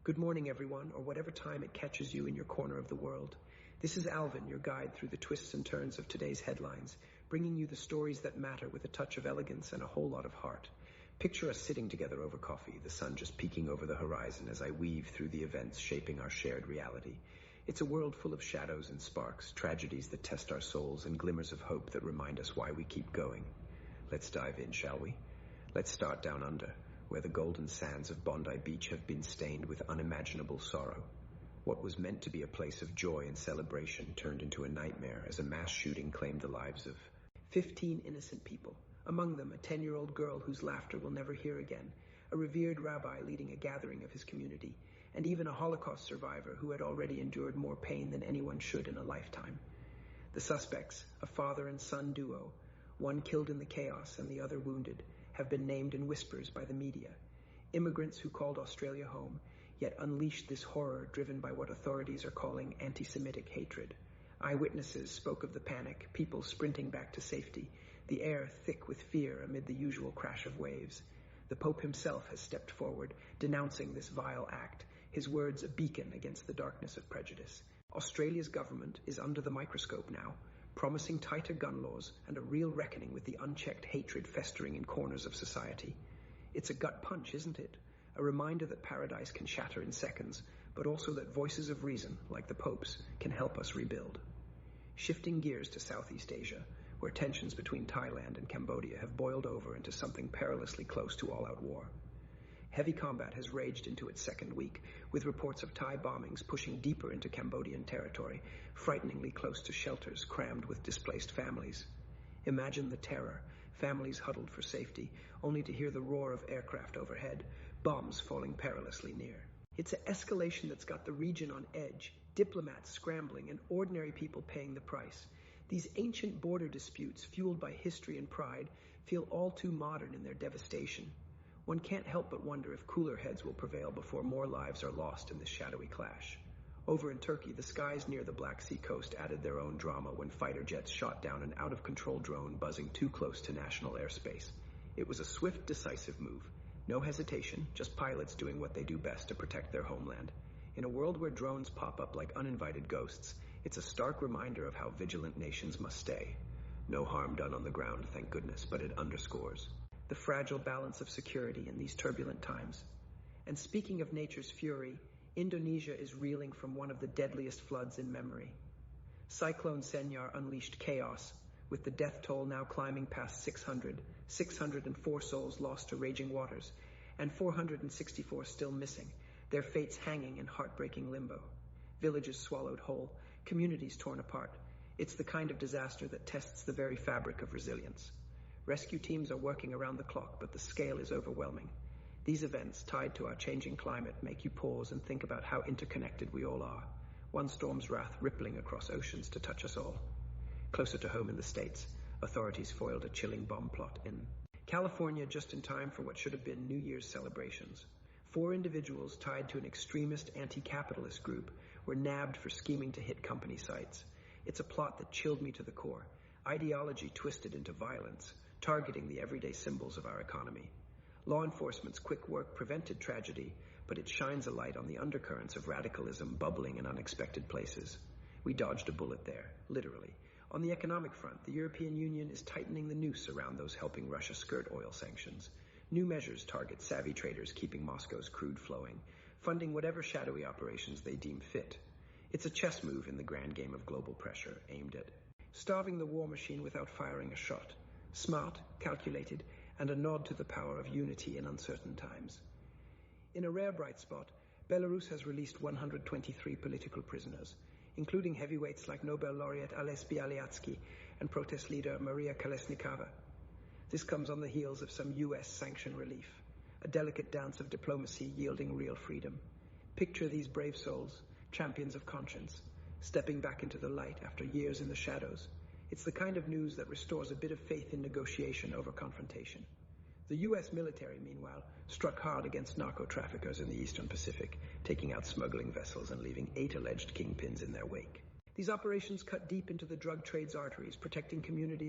Good morning, everyone, or whatever time it catches you in your corner of the world. This is Alvin, your guide through the twists and turns of today's headlines, bringing you the stories that matter with a touch of elegance and a whole lot of heart. Picture us sitting together over coffee, the sun just peeking over the horizon as I weave through the events shaping our shared reality. It's a world full of shadows and sparks, tragedies that test our souls, and glimmers of hope that remind us why we keep going. Let's dive in, shall we? Let's start down under, where the golden sands of Bondi Beach have been stained with unimaginable sorrow. What was meant to be a place of joy and celebration turned into a nightmare as a mass shooting claimed the lives of 15 innocent people, among them a 10-year-old girl whose laughter we'll never hear again, a revered rabbi leading a gathering of his community, and even a Holocaust survivor who had already endured more pain than anyone should in a lifetime. The suspects, a father and son duo, one killed in the chaos and the other wounded, have been named in whispers by the media. Immigrants who called Australia home, yet unleashed this horror driven by what authorities are calling anti-Semitic hatred. Eyewitnesses spoke of the panic, people sprinting back to safety, the air thick with fear amid the usual crash of waves. The Pope himself has stepped forward, denouncing this vile act, his words a beacon against the darkness of prejudice. Australia's government is under the microscope now, promising tighter gun laws and a real reckoning with the unchecked hatred festering in corners of society. It's a gut punch, isn't it? A reminder that paradise can shatter in seconds, but also that voices of reason, like the Pope's, can help us rebuild. Shifting gears to Southeast Asia, where tensions between Thailand and Cambodia have boiled over into something perilously close to all-out war. Heavy combat has raged into its second week, with reports of Thai bombings pushing deeper into Cambodian territory, frighteningly close to shelters crammed with displaced families. Imagine the terror, families huddled for safety, only to hear the roar of aircraft overhead, bombs falling perilously near. It's an escalation that's got the region on edge, diplomats scrambling and ordinary people paying the price. These ancient border disputes, fueled by history and pride, feel all too modern in their devastation. One can't help but wonder if cooler heads will prevail before more lives are lost in this shadowy clash. Over in Turkey, the skies near the Black Sea coast added their own drama when fighter jets shot down an out-of-control drone buzzing too close to national airspace. It was a swift, decisive move. No hesitation, just pilots doing what they do best to protect their homeland. In a world where drones pop up like uninvited ghosts, it's a stark reminder of how vigilant nations must stay. No harm done on the ground, thank goodness, but it underscores the fragile balance of security in these turbulent times. And speaking of nature's fury, Indonesia is reeling from one of the deadliest floods in memory. Cyclone Senyar unleashed chaos, with the death toll now climbing past 604 souls lost to raging waters, and 464 still missing, their fates hanging in heartbreaking limbo. Villages swallowed whole, communities torn apart. It's the kind of disaster that tests the very fabric of resilience. Rescue teams are working around the clock, but the scale is overwhelming. These events, tied to our changing climate, make you pause and think about how interconnected we all are. One storm's wrath rippling across oceans to touch us all. Closer to home in the States, authorities foiled a chilling bomb plot in California just in time for what should have been New Year's celebrations. 4 individuals tied to an extremist anti-capitalist group were nabbed for scheming to hit company sites. It's a plot that chilled me to the core. Ideology twisted into violence, targeting the everyday symbols of our economy. Law enforcement's quick work prevented tragedy, but it shines a light on the undercurrents of radicalism bubbling in unexpected places. We dodged a bullet there, literally. On the economic front, the European Union is tightening the noose around those helping Russia skirt oil sanctions. New measures target savvy traders keeping Moscow's crude flowing, funding whatever shadowy operations they deem fit. It's a chess move in the grand game of global pressure, aimed at starving the war machine without firing a shot. Smart, calculated, and a nod to the power of unity in uncertain times. In a rare bright spot, Belarus has released 123 political prisoners, including heavyweights like Nobel laureate Ales Bialyatsky and protest leader Maria Kolesnikava. This comes on the heels of some US sanctioned relief, a delicate dance of diplomacy yielding real freedom. Picture these brave souls, champions of conscience, stepping back into the light after years in the shadows. It's the kind of news that restores a bit of faith in negotiation over confrontation. The US military, meanwhile, struck hard against narco-traffickers in the Eastern Pacific, taking out smuggling vessels and leaving 8 alleged kingpins in their wake. These operations cut deep into the drug trade's arteries, protecting communities